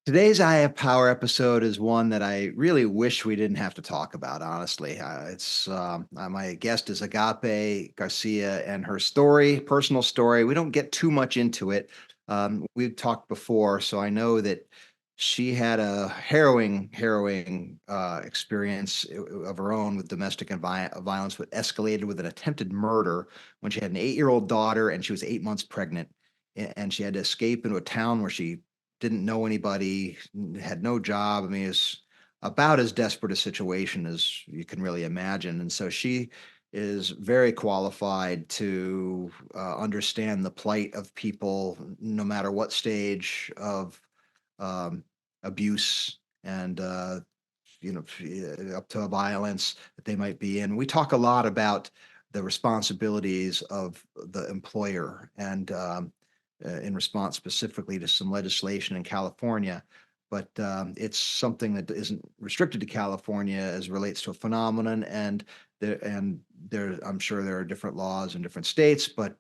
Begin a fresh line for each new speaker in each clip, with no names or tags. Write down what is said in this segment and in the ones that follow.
Today's I Have Power episode is one that I really wish we didn't have to talk about, honestly. My guest is Agape Garcia and her story, personal story. We don't get too much into it. We've talked before, so I know that she had a harrowing experience of her own with domestic violence, that escalated with an attempted murder when she had an 8-year-old daughter and she was 8 months pregnant. And she had to escape into a town where she didn't know anybody, had no job. I mean, it's about as desperate a situation as you can really imagine. And so she is very qualified to understand the plight of people, no matter what stage of um, abuse and up to violence that they might be in. We talk a lot about the responsibilities of the employer and in response specifically to some legislation in California. But it's something that isn't restricted to California as relates to a phenomenon, and I'm sure there are different laws in different states, but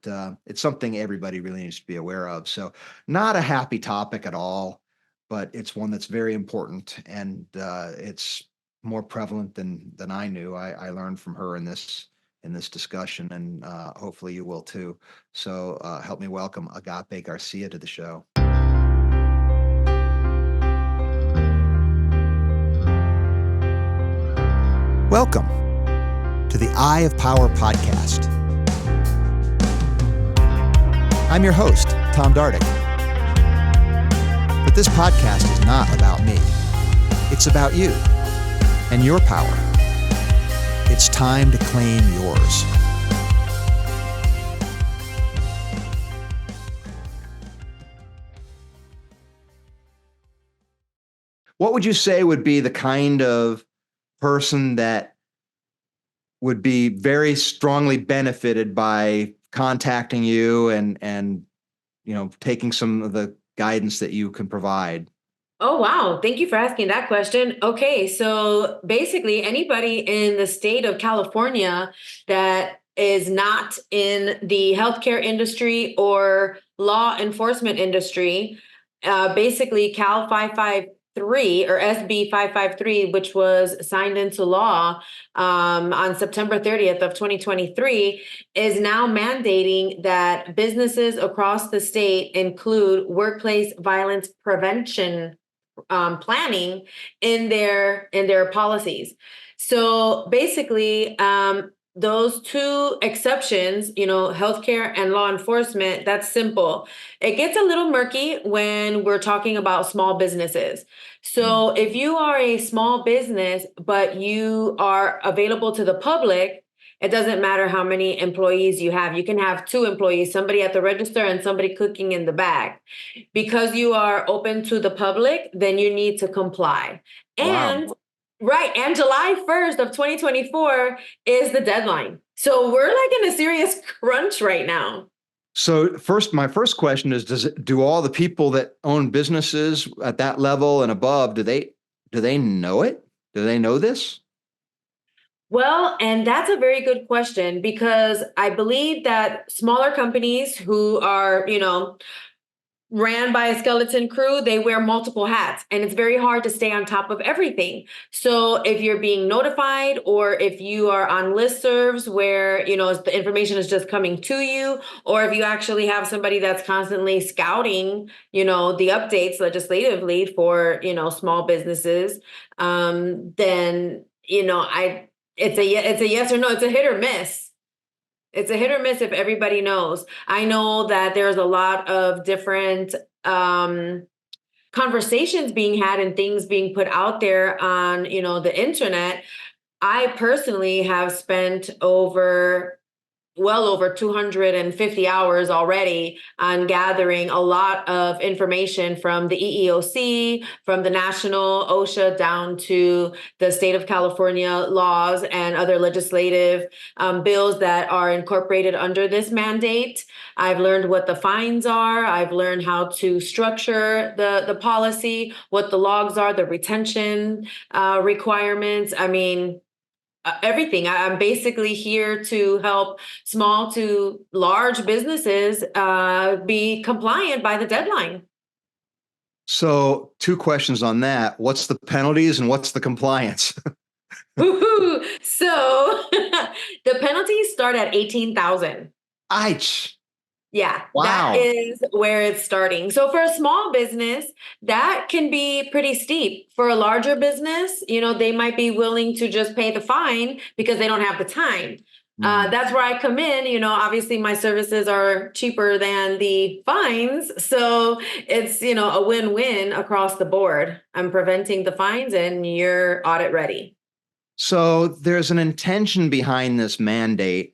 it's something everybody really needs to be aware of. So, not a happy topic at all, but it's one that's very important, and it's more prevalent than I knew. I learned from her in this discussion, and hopefully you will too. So help me welcome Agape Garcia to the show. Welcome to the Eye of Power podcast. I'm your host, Tom Dardick. But this podcast is not about me. It's about you and your power. It's time to claim yours. What would you say would be the kind of person that would be very strongly benefited by contacting you and taking some of the guidance that you can provide?
Oh, wow. Thank you for asking that question. Okay, so basically, anybody in the state of California that is not in the healthcare industry or law enforcement industry, basically Cal 553 or SB 553, which was signed into law on September 30th of 2023, is now mandating that businesses across the state include workplace violence prevention planning in their policies. So basically, those two exceptions, healthcare and law enforcement, that's simple. It gets a little murky when we're talking about small businesses. So if you are a small business, but you are available to the public, it doesn't matter how many employees you have. You can have 2 employees, somebody at the register and somebody cooking in the back. Because you are open to the public, then you need to comply.
Wow.
And right, and July 1st of 2024 is the deadline. So we're like in a serious crunch right now.
So my first question is, do all the people that own businesses at that level and above, do they know it? Do they know this?
Well, and that's a very good question because I believe that smaller companies who are, ran by a skeleton crew, they wear multiple hats and it's very hard to stay on top of everything. So if you're being notified or if you are on listservs where, the information is just coming to you, or if you actually have somebody that's constantly scouting, the updates legislatively for, small businesses, then, it's a yes or no, it's a hit or miss. It's a hit or miss if everybody knows. I know that there's a lot of different conversations being had and things being put out there on, the internet. I personally have spent well over 250 hours already on gathering a lot of information from the EEOC, from the national OSHA down to the state of California laws and other legislative bills that are incorporated under this mandate. I've learned what the fines are. I've learned how to structure the policy, what the logs are, the retention requirements. I mean, everything. I'm basically here to help small to large businesses be compliant by the deadline.
So, two questions on that. What's the penalties and what's the compliance?
Woohoo! So the penalties start at 18,000.
Ouch.
Yeah, that
Wow.
is where it's starting. So for a small business, that can be pretty steep. For a larger business, they might be willing to just pay the fine because they don't have the time.
Mhm.
That's where I come in. Obviously my services are cheaper than the fines. So it's, a win-win across the board. I'm preventing the fines and you're audit ready.
So, there's an intention behind this mandate.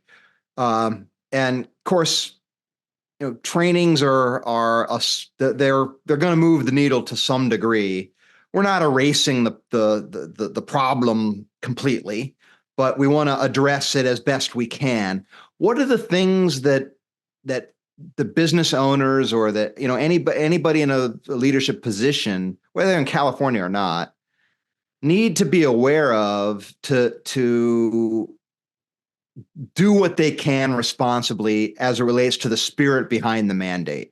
And of course, trainings are they're going to move the needle to some degree. We're not erasing the problem completely, but we want to address it as best we can. What are the things that the business owners or that anybody in a leadership position, whether in California or not, need to be aware of to do what they can responsibly as it relates to the spirit behind the mandate?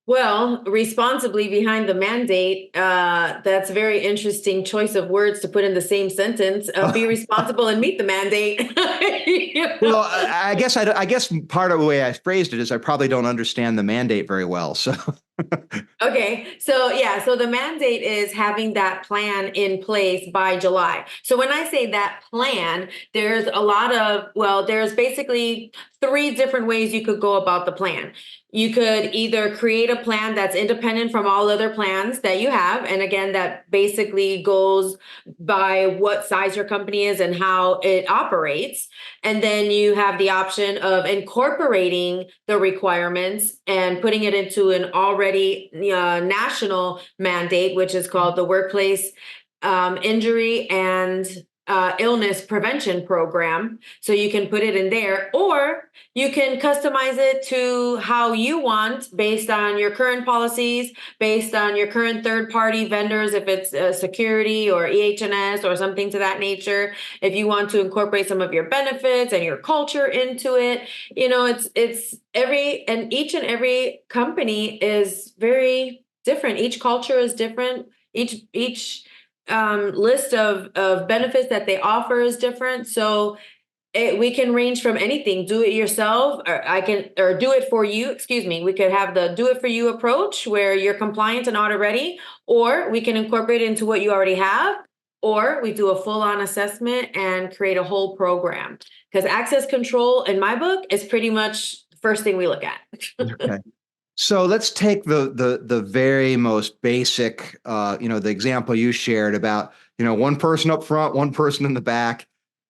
Well, responsibly behind the mandate, that's a very interesting choice of words to put in the same sentence. Be responsible and meet the mandate. You
Well,
know?
I guess part of the way I phrased it is I probably don't understand the mandate very well. So,
Okay, so yeah, so the mandate is having that plan in place by July. So when I say that plan, there's basically three different ways you could go about the plan. You could either create a plan that's independent from all other plans that you have. And again, that basically goes by what size your company is and how it operates. And then you have the option of incorporating the requirements and putting it into an already national mandate, which is called the Workplace Injury and Illness Prevention Program. So you can put it in there, or you can customize it to how you want based on your current policies, based on your current third party vendors, if it's security or EH&S or something to that nature. If you want to incorporate some of your benefits and your culture into it, it's each and every company is very different. Each culture is different. Each list of benefits that they offer is different. So we can range from anything, do it yourself, or do it for you. Excuse me. We could have the do it for you approach where you're compliant and audit ready, or we can incorporate it into what you already have, or we do a full on assessment and create a whole program. Because access control in my book is pretty much the first thing we look at.
okay. So let's take the very most basic, the example you shared about, one person up front, one person in the back,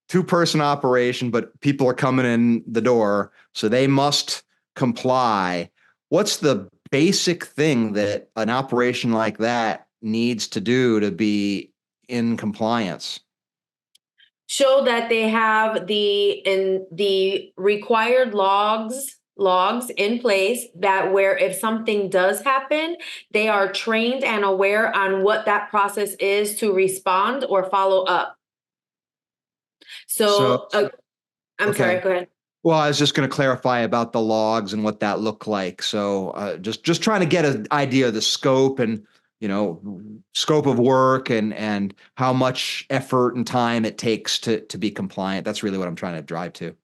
two-person operation, but people are coming in the door, so they must comply. What's the basic thing that an operation like that needs to do to be in compliance?
Show that they have the required logs in place, that where if something does happen, they are trained and aware on what that process is to respond or follow up.
So,
So I'm
okay.
sorry, go ahead.
Well, I was just going to clarify about the logs and what that looked like. So, just trying to get an idea of the scope and scope of work and how much effort and time it takes to be compliant. That's really what I'm trying to drive to.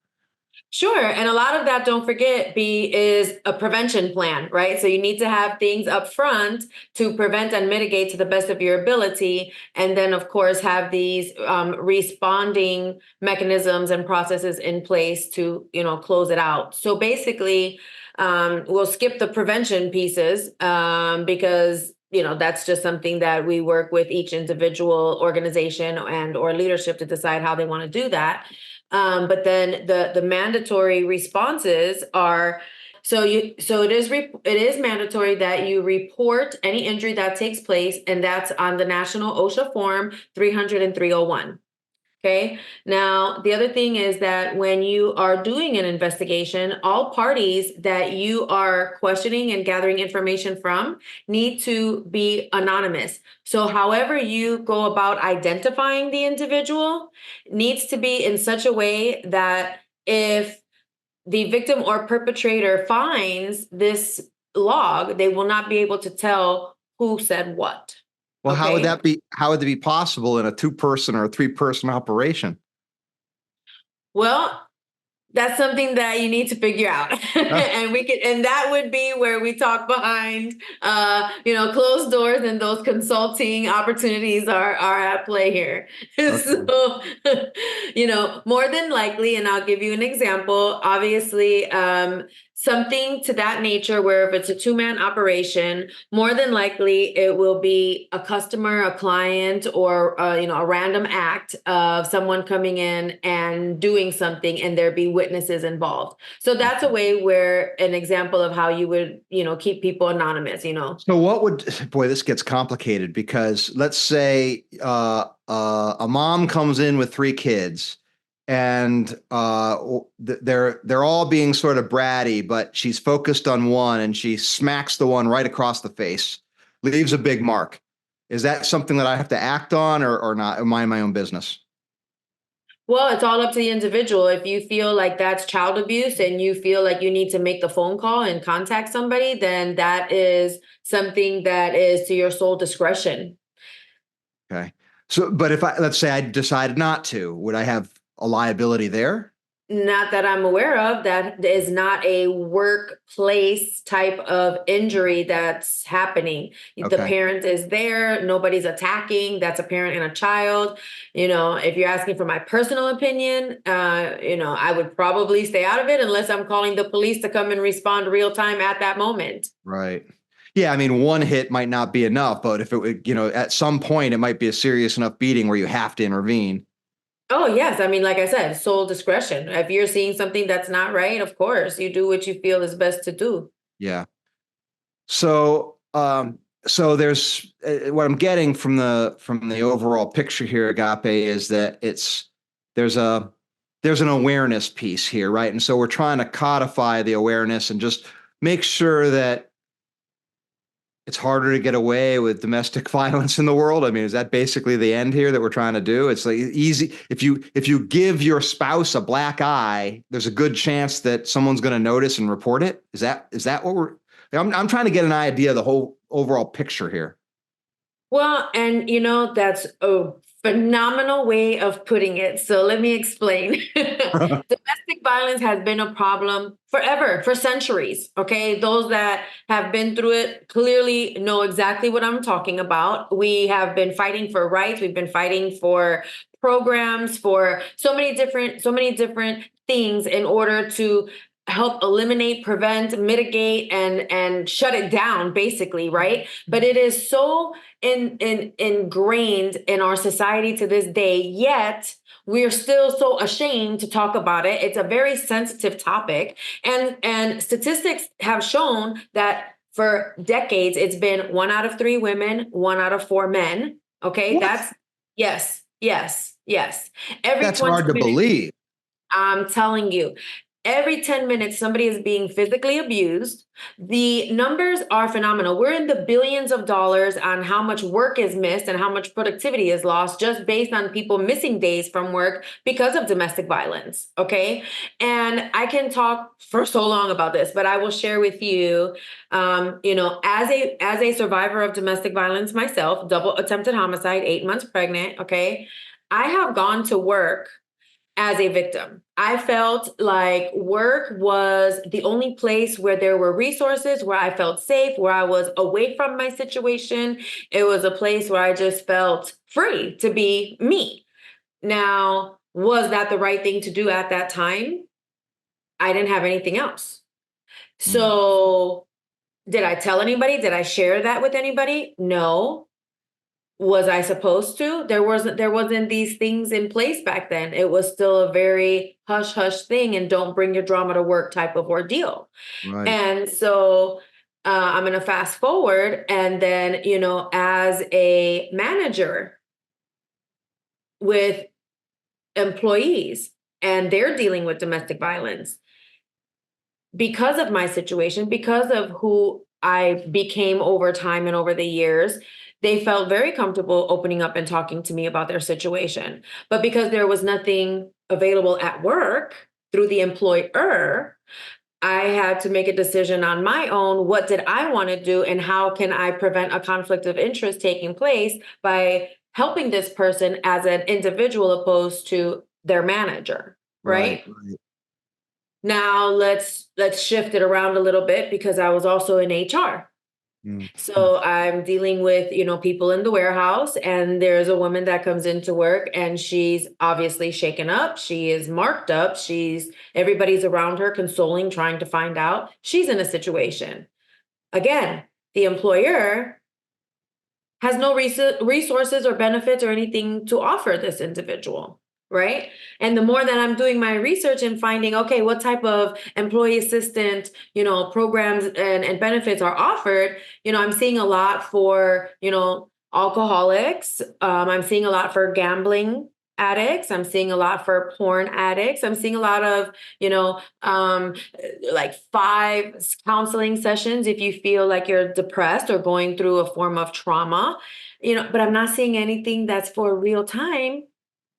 Sure. And a lot of that, don't forget, is a prevention plan, right? So you need to have things up front to prevent and mitigate to the best of your ability. And then, of course, have these responding mechanisms and processes in place to, close it out. So basically, we'll skip the prevention pieces because that's just something that we work with each individual organization and or leadership to decide how they want to do that. But then the mandatory responses are it is mandatory that you report any injury that takes place, and that's on the National OSHA form 300 and 301. Okay. Now, the other thing is that when you are doing an investigation, all parties that you are questioning and gathering information from need to be anonymous. So, however you go about identifying the individual needs to be in such a way that if the victim or perpetrator finds this log, they will not be able to tell who said what.
Well,
Okay.
how would that be possible in a 2-person or a 3-person operation?
Well, that's something that you need to figure out.
Uh,
And that would be where we talk behind, closed doors, and those consulting opportunities are at play here.
okay.
So, more than likely, and I'll give you an example, obviously, something to that nature where if it's a 2-man operation, more than likely it will be a customer, a client, or a random act of someone coming in and doing something, and there be witnesses involved. So that's a way where an example of how you would keep people anonymous.
So boy, this gets complicated because let's say a mom comes in with 3 kids and they're all being sort of bratty, but she's focused on one and she smacks the one right across the face, leaves a big mark. Is that something that I have to act on or not? Am I in my own business?
Well, it's all up to the individual. If you feel like that's child abuse and you feel like you need to make the phone call and contact somebody, then that is something that is to your sole discretion.
Okay. So, but let's say I decided not to, would I have a liability there?
Not that I'm aware of. That is not a workplace type of injury that's happening. The
Okay.
parent is there, nobody's attacking. That's a parent and a child. If you're asking for my personal opinion, I would probably stay out of it unless I'm calling the police to come and respond real time at that moment.
Right. Yeah, I mean, one hit might not be enough, but if it would, at some point it might be a serious enough beating where you have to intervene.
Oh, yes. I mean, like I said, sole discretion. If you're seeing something that's not right, of course, you do what you feel is best to do.
Yeah. So, so there's what I'm getting from the overall picture here, Agape, is that there's a there's an awareness piece here, right? And so we're trying to codify the awareness and just make sure that it's harder to get away with domestic violence in the world. I mean, is that basically the end here that we're trying to do? It's like easy if you give your spouse a black eye, there's a good chance that someone's going to notice and report it. Is that what I'm trying to get an idea of the whole overall picture here.
Well, and that's a phenomenal way of putting it. So let me explain. Domestic violence has been a problem forever, for centuries. Okay. Those that have been through it clearly know exactly what I'm talking about. We have been fighting for rights. We've been fighting for programs, for so many different things in order to help eliminate, prevent, mitigate, and shut it down, basically, right? But it is so ingrained in our society to this day, yet we're still so ashamed to talk about it. It's a very sensitive topic, and statistics have shown that for decades it's been 1 out of 3 women, 1 out of 4 men. Okay,
What?
that's yes, yes, yes. Every
That's
20
hard to
minutes,
believe.
I'm telling you, every 10 minutes, somebody is being physically abused. The numbers are phenomenal. We're in the billions of dollars on how much work is missed and how much productivity is lost just based on people missing days from work because of domestic violence. Okay. And I can talk for so long about this, but I will share with you, as a survivor of domestic violence myself, double attempted homicide, 8 months pregnant. Okay. I have gone to work as a victim. I felt like work was the only place where there were resources, where I felt safe, where I was away from my situation. It was a place where I just felt free to be me. Now, was that the right thing to do at that time? I didn't have anything else.
Mm,
So, did I tell anybody? Did I share that with anybody? No. Was I supposed to? There wasn't these things in place back then. It was still a very hush hush thing and don't bring your drama to work type of ordeal.
right.
And so I'm going to fast forward, and then as a manager with employees and they're dealing with domestic violence, because of my situation, because of who I became over time and over the years, they felt very comfortable opening up and talking to me about their situation. But because there was nothing available at work through the employer, I had to make a decision on my own. What did I want to do, and how can I prevent a conflict of interest taking place by helping this person as an individual opposed to their manager,
Right.
right?
Right.
Now let's shift it around a little bit, because I was also in HR.
Mm.
So I'm dealing with, people in the warehouse, and there's a woman that comes into work, and she's obviously shaken up. She is marked up. Everybody's around her consoling, trying to find out. She's in a situation. Again, the employer has no resources or benefits or anything to offer this individual, right? And the more that I'm doing my research and finding, okay, what type of employee assistant, programs and benefits are offered, I'm seeing a lot for, alcoholics. I'm seeing a lot for gambling addicts. I'm seeing a lot for porn addicts. I'm seeing a lot of, like 5 counseling sessions if you feel like you're depressed or going through a form of trauma, but I'm not seeing anything that's for real time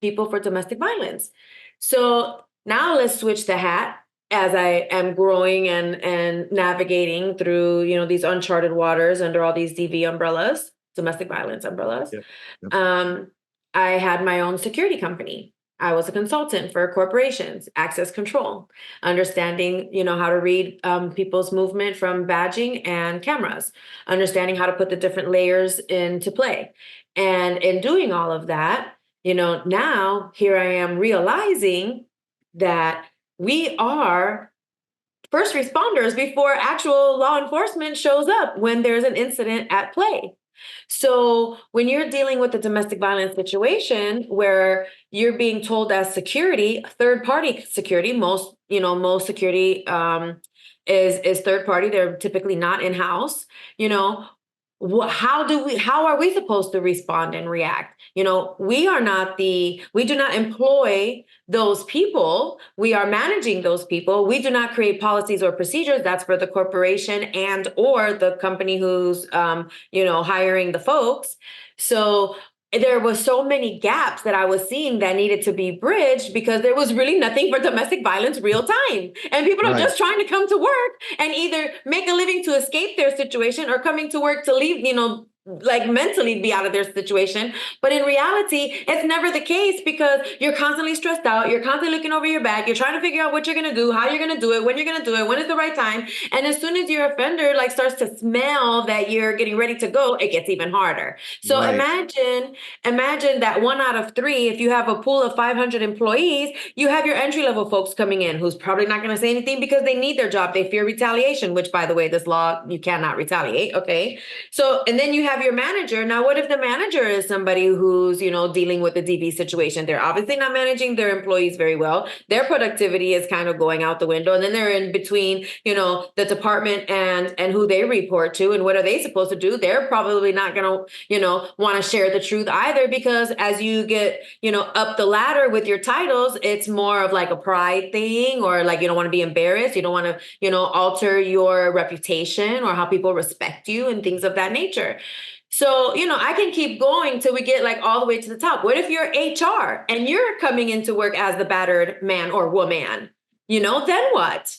people for domestic violence. So now let's switch the hat as I am growing and navigating through, these uncharted waters under all these DV umbrellas, domestic violence umbrellas.
Yep. Yep.
I had my own security company. I was a consultant for corporations, access control, understanding, how to read people's movement from badging and cameras, understanding how to put the different layers into play. And in doing all of that, now here I am realizing that we are first responders before actual law enforcement shows up when there's an incident at play. So when you're dealing with a domestic violence situation where you're being told as security, third party security, most security is third party. They're typically not in house. How are we supposed to respond and react? We do not employ those people. We are managing those people. We do not create policies or procedures. That's for the corporation and or the company who's hiring the folks. So there was so many gaps that I was seeing that needed to be bridged, because there was really nothing for domestic violence real time. And people are
Right.
just trying to come to work and either make a living to escape their situation or coming to work to leave, like mentally be out of their situation. But in reality, it's never the case, because you're constantly stressed out. You're constantly looking over your back. You're trying to figure out what you're going to do, how you're going to do it, when you're going to do it, when is the right time. And as soon as your offender starts to smell that you're getting ready to go, it gets even harder. So
Right.
imagine that 1 out of 3, if you have a pool of 500 employees, you have your entry level folks coming in who's probably not going to say anything because they need their job. They fear retaliation, which, by the way, this law, you cannot retaliate. Okay. So, and then you have your manager. Now, what if the manager is somebody who's, dealing with the DV situation? They're obviously not managing their employees very well. Their productivity is kind of going out the window. And then they're in between, the department and who they report to. And what are they supposed to do? They're probably not going to, want to share the truth either, because as you get, up the ladder with your titles, it's more of like a pride thing, or like you don't want to be embarrassed. You don't want to, alter your reputation or how people respect you and things of that nature. So, I can keep going till we get like all the way to the top. What if you're HR and you're coming into work as the battered man or woman? Then what?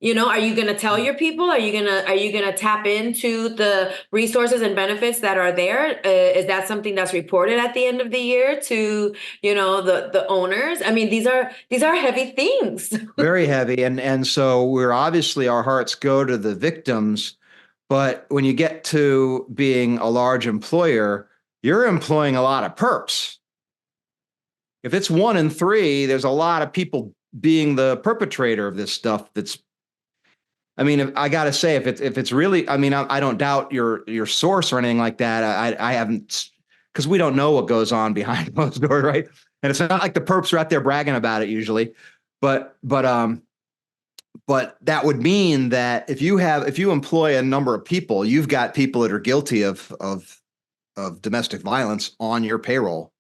Are you going to tell your people? Are you going to tap into the resources and benefits that are there? Is that something that's reported at the end of the year to, the owners? I mean, these are heavy things.
Very heavy. And so our hearts go to the victims, but when you get to being a large employer, you're employing a lot of perps. If it's 1 in 3, there's a lot of people being the perpetrator of this stuff. I got to say, if it's really, I don't doubt your source or anything like that. I haven't, because we don't know what goes on behind closed doors, right? And it's not like the perps are out there bragging about it usually, but that would mean that if you employ a number of people, you've got people that are guilty of domestic violence on your payroll.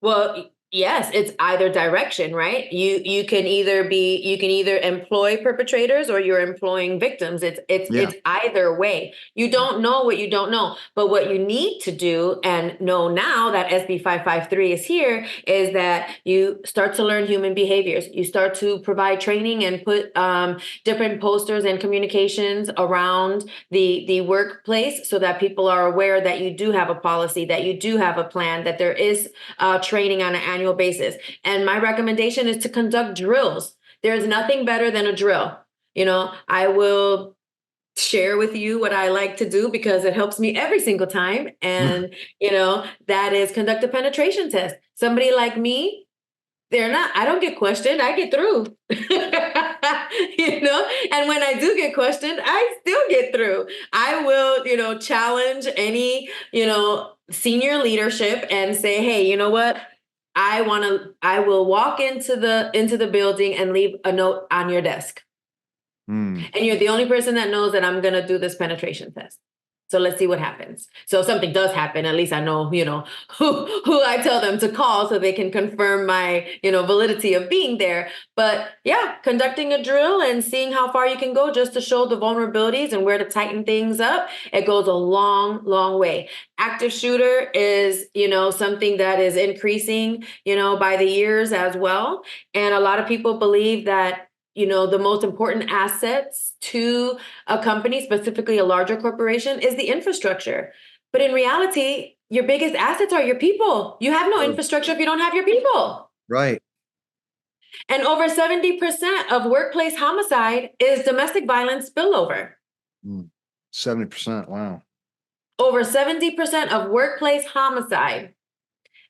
Well, Yes, it's either direction, right? You can either employ perpetrators or you're employing victims.
Yeah.
It's either way. You don't know what you don't know. But what you need to do and know now that SB 553 is here is that you start to learn human behaviors. You start to provide training and put different posters and communications around the workplace so that people are aware that you do have a policy, that you do have a plan, that there is training on an annual basis. And my recommendation is to conduct drills. There's nothing better than a drill. I will share with you what I like to do because it helps me every single time. And, that is conduct a penetration test. Somebody like me, I don't get questioned, I get through. And when I do get questioned, I still get through. I will, challenge any, senior leadership and say, hey, you know what? I will walk into the building and leave a note on your desk.
Mm.
And you're the only person that knows that I'm going to do this penetration test. So let's see what happens. So if something does happen, at least I know, who I tell them to call so they can confirm my, validity of being there. But yeah, conducting a drill and seeing how far you can go just to show the vulnerabilities and where to tighten things up. It goes a long, long way. Active shooter is, something that is increasing, by the years as well. And a lot of people believe that the most important assets to a company, specifically a larger corporation, is the infrastructure. But in reality, your biggest assets are your people. You have no infrastructure if you don't have your people.
Right.
And over 70% of workplace homicide is domestic violence spillover.
70%. Wow.
Over 70% of workplace homicide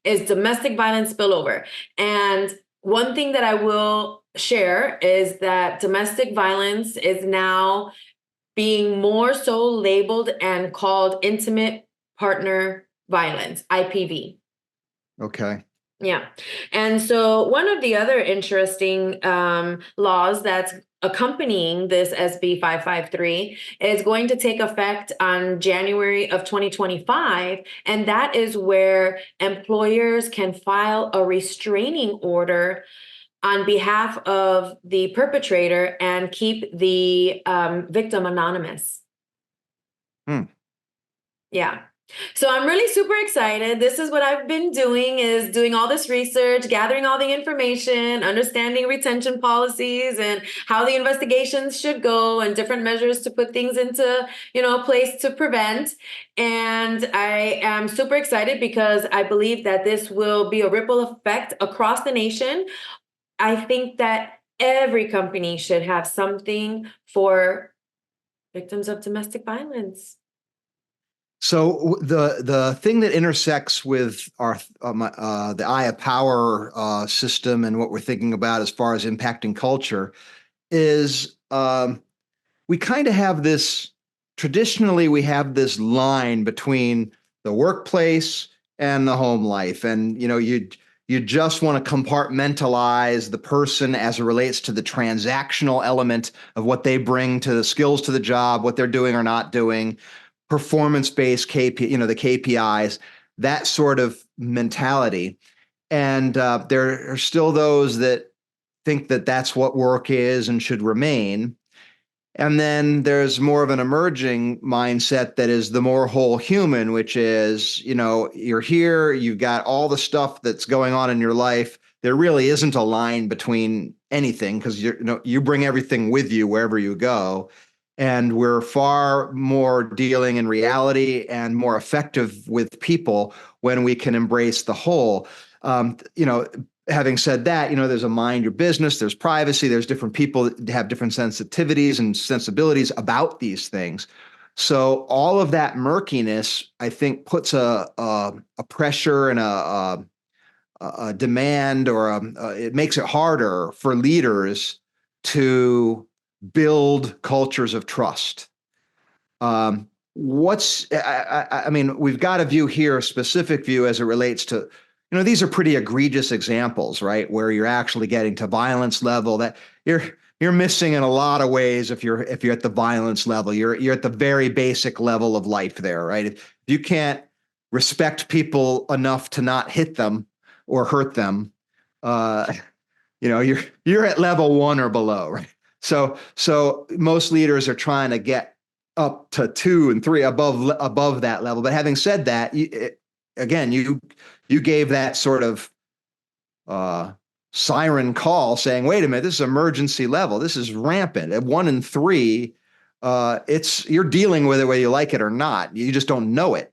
is domestic violence spillover. And one thing that I will share is that domestic violence is now being more so labeled and called intimate partner violence, IPV.
Okay.
Yeah. And so one of the other interesting laws that's accompanying this SB 553 is going to take effect on January of 2025. And that is where employers can file a restraining order on behalf of the perpetrator and keep the victim anonymous. Yeah. So I'm really super excited. This is what I've been doing, is doing all this research, gathering all the information, understanding retention policies and how the investigations should go and different measures to put things into, place to prevent. And I am super excited because I believe that this will be a ripple effect across the nation. I think that every company should have something for victims of domestic violence.
So the thing that intersects with our the eye of power system and what we're thinking about as far as impacting culture is we kind of have this. Traditionally, we have this line between the workplace and the home life, and you just want to compartmentalize the person as it relates to the transactional element of what they bring to the skills to the job, what they're doing or not doing, performance-based the KPIs, that sort of mentality. And there are still those that think that that's what work is and should remain. And then there's more of an emerging mindset that is the more whole human, which is, you're here, you've got all the stuff that's going on in your life. There really isn't a line between anything because you bring everything with you wherever you go. And we're far more dealing in reality and more effective with people when we can embrace the whole. Having said that, there's a mind your business, there's privacy, there's different people that have different sensitivities and sensibilities about these things. So all of that murkiness, I think, puts a pressure and a demand, or it makes it harder for leaders to build cultures of trust. I mean, we've got a view here, a specific view as it relates to, these are pretty egregious examples, right? Where you're actually getting to violence level that you're missing in a lot of ways. If you're at the violence level, you're at the very basic level of life there, right? If you can't respect people enough to not hit them, or hurt them, uh, you're at level 1 or below, right? So most leaders are trying to get up to 2 and 3 above that level. But having said that, you gave that sort of siren call saying, wait a minute, this is emergency level. This is rampant. At 1 and 3, you're dealing with it whether you like it or not. You just don't know it.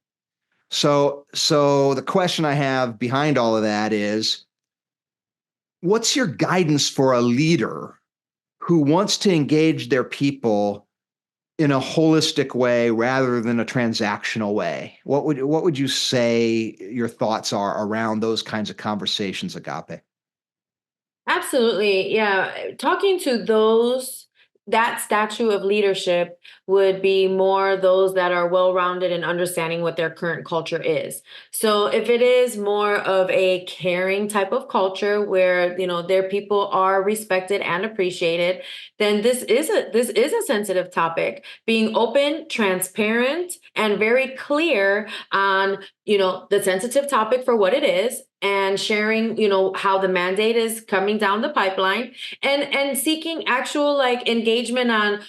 So the question I have behind all of that is, what's your guidance for a leader who wants to engage their people in a holistic way rather than a transactional way? What would you say your thoughts are around those kinds of conversations, Agape?
Absolutely. Yeah. Talking to that statue of leadership would be more those that are well rounded and understanding what their current culture is. So if it is more of a caring type of culture where, their people are respected and appreciated, then this is a sensitive topic. Being open, transparent, and very clear on the sensitive topic for what it is, and sharing how the mandate is coming down the pipeline, and seeking actual like engagement on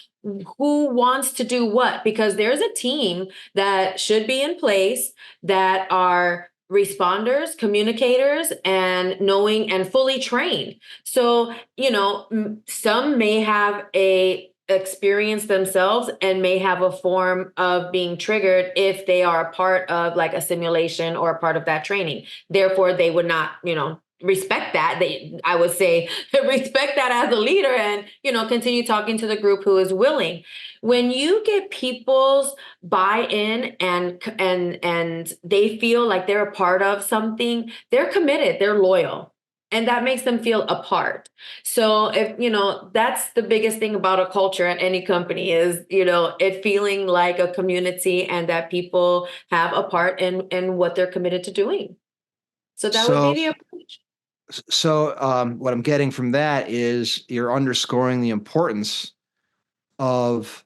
who wants to do what, because there's a team that should be in place that are responders, communicators, and knowing and fully trained. So some may have a experience themselves and may have a form of being triggered if they are a part of like a simulation or a part of that training. Therefore, they would not, respect that. I would say, respect that as a leader, and, continue talking to the group who is willing. When you get people's buy-in and they feel like they're a part of something, they're committed, they're loyal. And that makes them feel a part. So if, that's the biggest thing about a culture at any company is, it feeling like a community and that people have a part in what they're committed to doing. So that would be
So
the approach.
what I'm getting from that is you're underscoring the importance of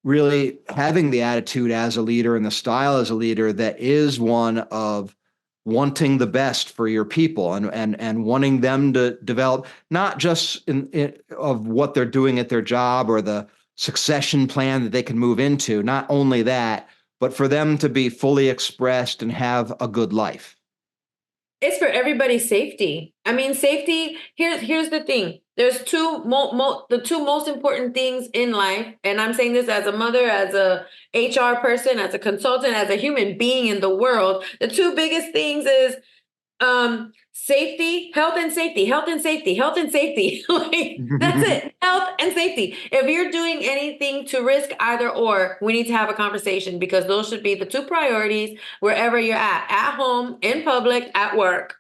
really having the attitude as a leader and the style as a leader that is one of wanting the best for your people, and wanting them to develop not just of what they're doing at their job or the succession plan that they can move into, not only that, but for them to be fully expressed and have a good life.
It's for everybody's safety. I mean, safety. Here's the thing. There's the two most important things in life, and I'm saying this as a mother, as a HR person, as a consultant, as a human being in the world. The two biggest things is safety, health and safety, health and safety, health and safety. Like, that's it. Health and safety. If you're doing anything to risk either or, we need to have a conversation, because those should be the two priorities wherever you're at home, in public, at work.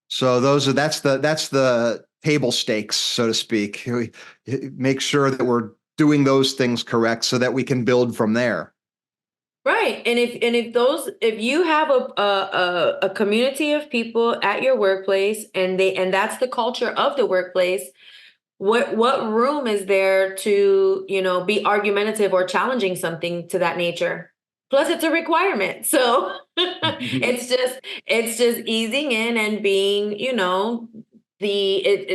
So that's the table stakes, so to speak. We make sure that we're doing those things correct so that we can build from there.
Right. If you have a community of people at your workplace, and that's the culture of the workplace, what room is there to, be argumentative or challenging something to that nature? Plus it's a requirement. So it's just easing in and being,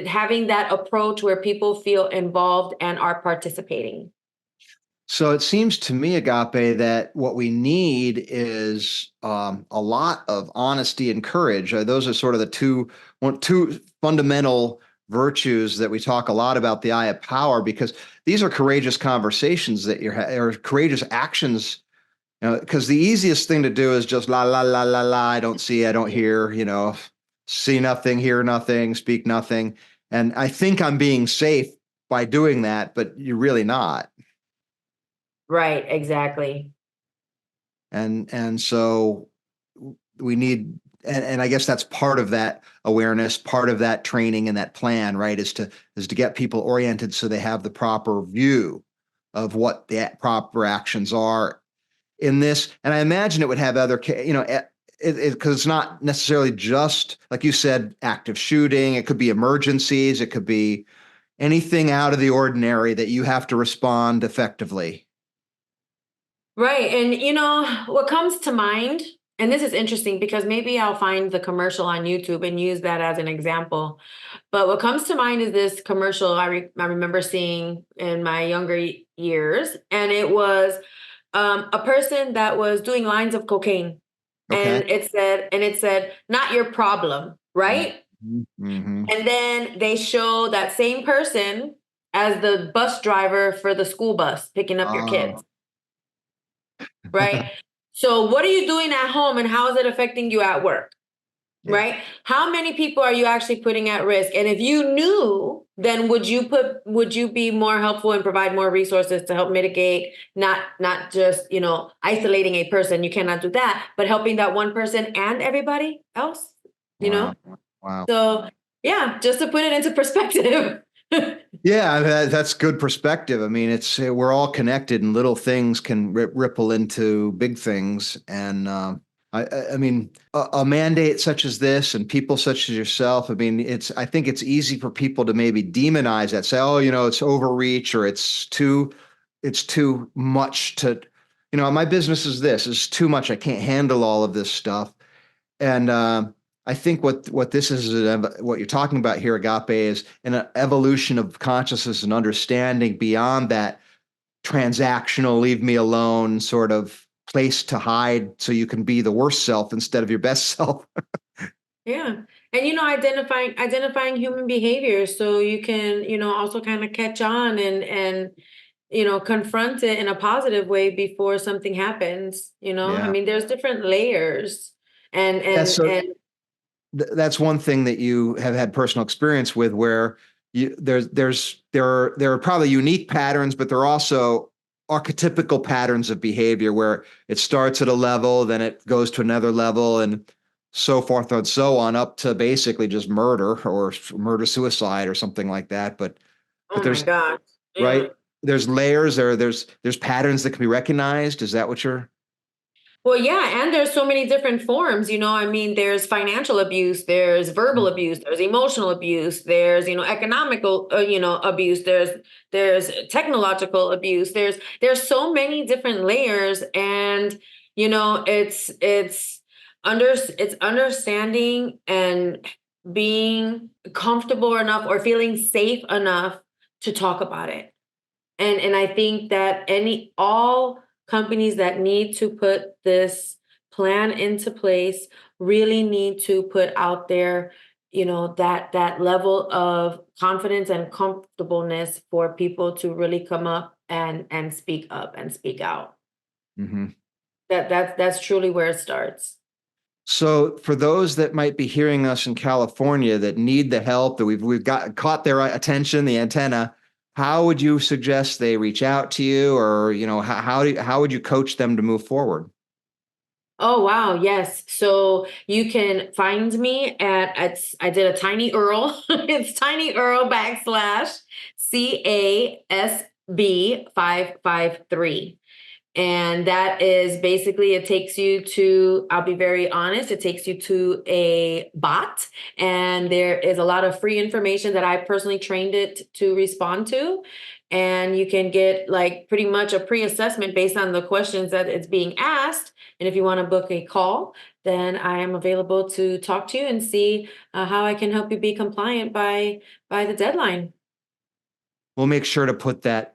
having that approach where people feel involved and are participating.
So it seems to me, Agape, that what we need is a lot of honesty and courage. Those are sort of the two fundamental virtues that we talk a lot about, the eye of power, because these are courageous conversations that or courageous actions. Because the easiest thing to do is just la la la la la. I don't see, I don't hear. See nothing, hear nothing, speak nothing, and I think I'm being safe by doing that, but you're really not.
Right, exactly.
And so we need, and I guess that's part of that awareness, part of that training and that plan, right, is to get people oriented so they have the proper view of what the proper actions are in this. And I imagine it would have other, because it's not necessarily just, like you said, active shooting. It could be emergencies. It could be anything out of the ordinary that you have to respond effectively.
Right. And what comes to mind And this is interesting because maybe I'll find the commercial on YouTube and use that as an example. But what comes to mind is this commercial I remember seeing in my younger years, and it was a person that was doing lines of cocaine,
Okay.
and it said, "Not your problem," right?
Mm-hmm.
And then they show that same person as the bus driver for the school bus picking up your kids,
Oh.
right? So what are you doing at home and how is it affecting you at work?
Yeah.
Right? How many people are you actually putting at risk? And if you knew, then would you be more helpful and provide more resources to help mitigate, not just, isolating a person, you cannot do that, but helping that one person and everybody else, you know?
Wow. Wow.
So, yeah, just to put it into perspective.
Yeah, that's good perspective. I mean, it's we're all connected, and little things can ripple into big things. And I mean, a mandate such as this, and people such as yourself. I mean, I think it's easy for people to maybe demonize that, say, oh, it's overreach, or it's too much to, my business is this, it's too much. I can't handle all of this stuff. And I think what this is, what you're talking about here, Agape, is an evolution of consciousness and understanding beyond that transactional, leave me alone sort of place to hide so you can be the worst self instead of your best self.
Yeah. And identifying human behavior so you can, also kind of catch on and confront it in a positive way before something happens, I
Yeah.
mean, there's different layers and
Yeah.
and
So
and
that's one thing that you have had personal experience with, where there are probably unique patterns, but there are also archetypical patterns of behavior where it starts at a level, then it goes to another level, and so forth and so on, up to basically just murder or murder suicide or something like that. But
oh my
there's
gosh. Yeah.
right, there's layers, there's patterns that can be recognized. Is that what you're?
Well, yeah, and there's so many different forms, I mean, there's financial abuse, there's verbal abuse, there's emotional abuse, there's, economical, abuse, there's technological abuse, there's so many different layers, and, it's understanding and being comfortable enough or feeling safe enough to talk about it. And I think that all companies that need to put this plan into place really need to put out there, that level of confidence and comfortableness for people to really come up and speak up and speak out.
Mhm.
That's truly where it starts.
So for those that might be hearing us in California that need the help, that we've got caught their attention, the antenna, how would you suggest they reach out to you, or how would you coach them to move forward?
Oh wow, yes. So you can find me I did a tiny Earl. It's tiny Earl /CASB553. And that is basically, it takes you to, I'll be very honest, it takes you to a bot. And there is a lot of free information that I personally trained it to respond to. And you can get like pretty much a pre-assessment based on the questions that it's being asked. And if you want to book a call, then I am available to talk to you and see how I can help you be compliant by the deadline.
We'll make sure to put that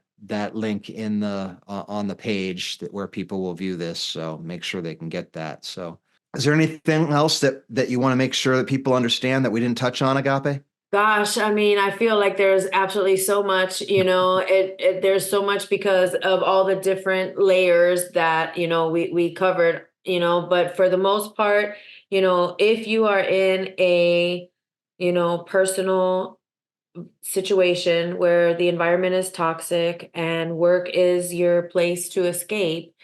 link in the on the page where people will view this, so make sure they can get that. So is there anything else that you want to make sure that people understand that we didn't touch on, Agape?
Gosh, I mean, I feel like there's absolutely so much, there's so much because of all the different layers that, we covered, but for the most part, if you are in a, personal situation where the environment is toxic and work is your place to escape,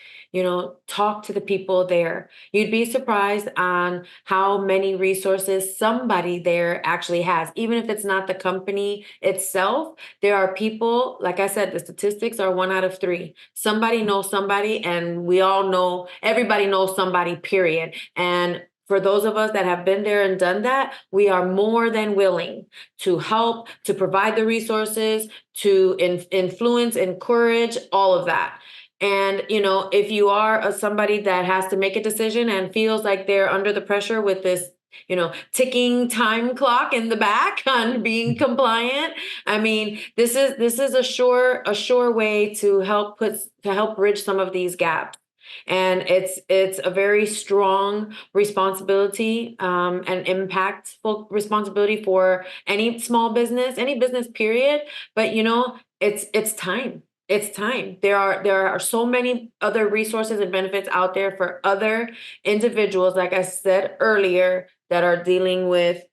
talk to the people there. You'd be surprised on how many resources somebody there actually has. Even if it's not the company itself, there are people, like I said, the statistics are 1 out of 3. Somebody knows somebody, and we all know, everybody knows somebody, period. And for those of us that have been there and done that, we are more than willing to help, to provide the resources, to influence, encourage, all of that. And, if you are somebody that has to make a decision and feels like they're under the pressure with this, ticking time clock in the back on being compliant, I mean, this is a sure way to help bridge some of these gaps. And it's a very strong responsibility, and impactful responsibility for any small business, any business period. But it's time. It's time. There are so many other resources and benefits out there for other individuals, like I said earlier, that are dealing with,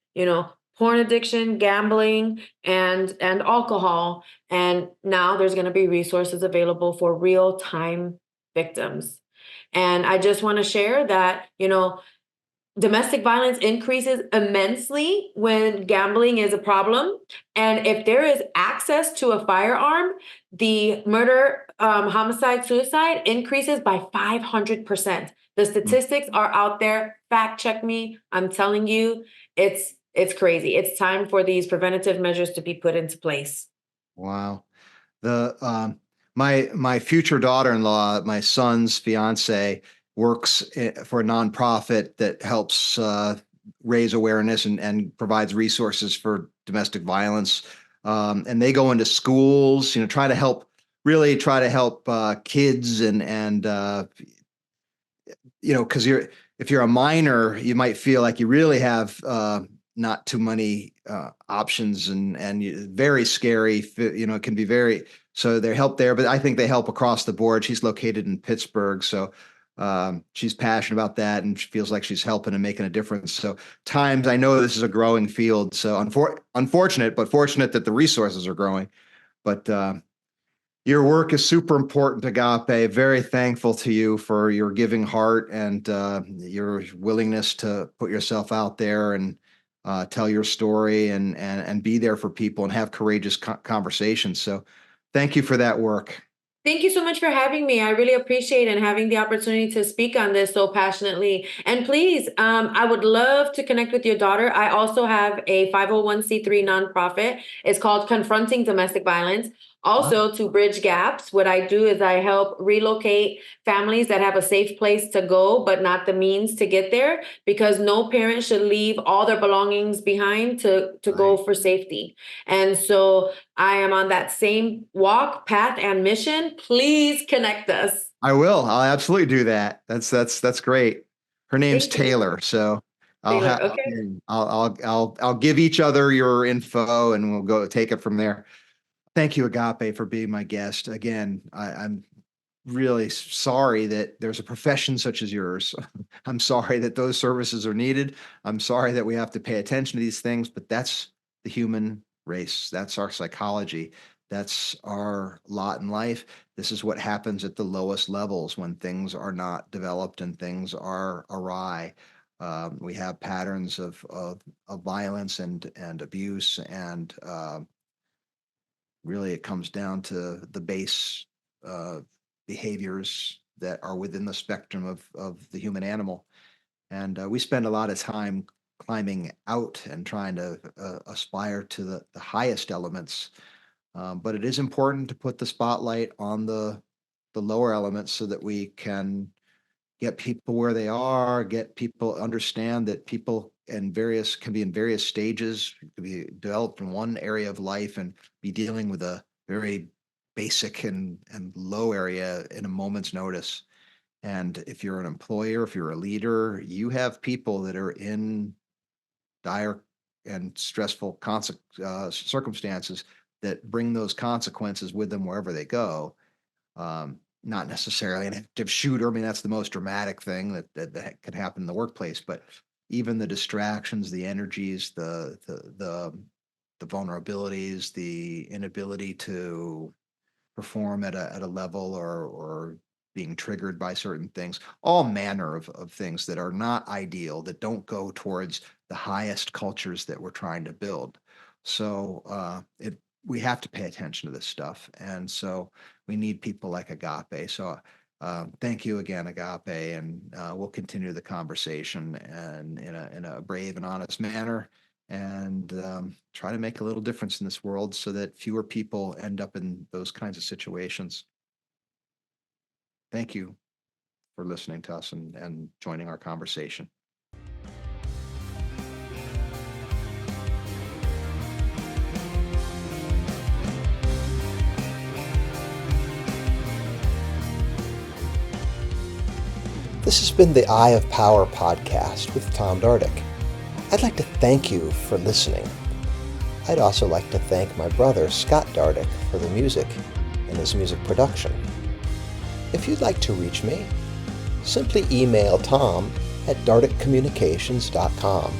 porn addiction, gambling, and alcohol. And now there's going to be resources available for real time victims. And I just want to share that, domestic violence increases immensely when gambling is a problem. And if there is access to a firearm, the murder, homicide, suicide increases by 500%. The statistics are out there. Fact check me. I'm telling you, it's crazy. It's time for these preventative measures to be put into place.
Wow. The my future daughter-in-law, my son's fiance, works for a nonprofit that helps raise awareness and provides resources for domestic violence. And they go into schools, try to help, really try to help kids because if you're a minor, you might feel like you really have not too many options, very scary. It can be very. So they help there, but I think they help across the board. She's located in Pittsburgh, so she's passionate about that, and she feels like she's helping and making a difference. So times I know this is a growing field. So unfortunate, but fortunate that the resources are growing. But your work is super important, Agape. Very thankful to you for your giving heart and your willingness to put yourself out there and tell your story and be there for people and have courageous conversations. So thank you for that work.
Thank you so much for having me. I really appreciate and having the opportunity to speak on this so passionately. And please, I would love to connect with your daughter. I also have a 501c3 nonprofit. It's called Confronting Domestic Violence. Also, to bridge gaps, what I do is I help relocate families that have a safe place to go, but not the means to get there, because no parent should leave all their belongings behind to go
Right.
for safety. And so I am on that same walk, path, and mission. Please connect us.
I will. I'll absolutely do that. That's great. Her name's
Thank you,
Taylor. So I'll
Taylor.
have
Okay.
I'll give each other your info and we'll go take it from there. Thank you, Agape, for being my guest. Again, I'm really sorry that there's a profession such as yours. I'm sorry that those services are needed. I'm sorry that we have to pay attention to these things, but that's the human race. That's our psychology. That's our lot in life. This is what happens at the lowest levels when things are not developed and things are awry. We have patterns of violence and abuse, and really it comes down to the base uh, behaviors that are within the spectrum of the human animal. And we spend a lot of time climbing out and trying to aspire to the highest elements. But it is important to put the spotlight on the lower elements so that we can get people where they are, get people understand that people and various can be in various stages, can be developed in one area of life and be dealing with a very basic and low area in a moment's notice. And if you're an employer, if you're a leader, you have people that are in dire and stressful circumstances that bring those consequences with them wherever they go. Not necessarily an active shooter. I mean, that's the most dramatic thing that can happen in the workplace. But even the distractions, the energies, the vulnerabilities, the inability to perform at a level or being triggered by certain things, all manner of things that are not ideal, that don't go towards the highest cultures that we're trying to build. So it we have to pay attention to this stuff. And so we need people like Agape. So thank you again, Agape, and we'll continue the conversation and in a brave and honest manner, and try to make a little difference in this world so that fewer people end up in those kinds of situations. Thank you for listening to us and joining our conversation.
This has been the Eye of Power podcast with Tom Dardick. I'd like to thank you for listening. I'd also like to thank my brother, Scott Dardick, for the music and his music production. If you'd like to reach me, simply email Tom at dardickcommunications.com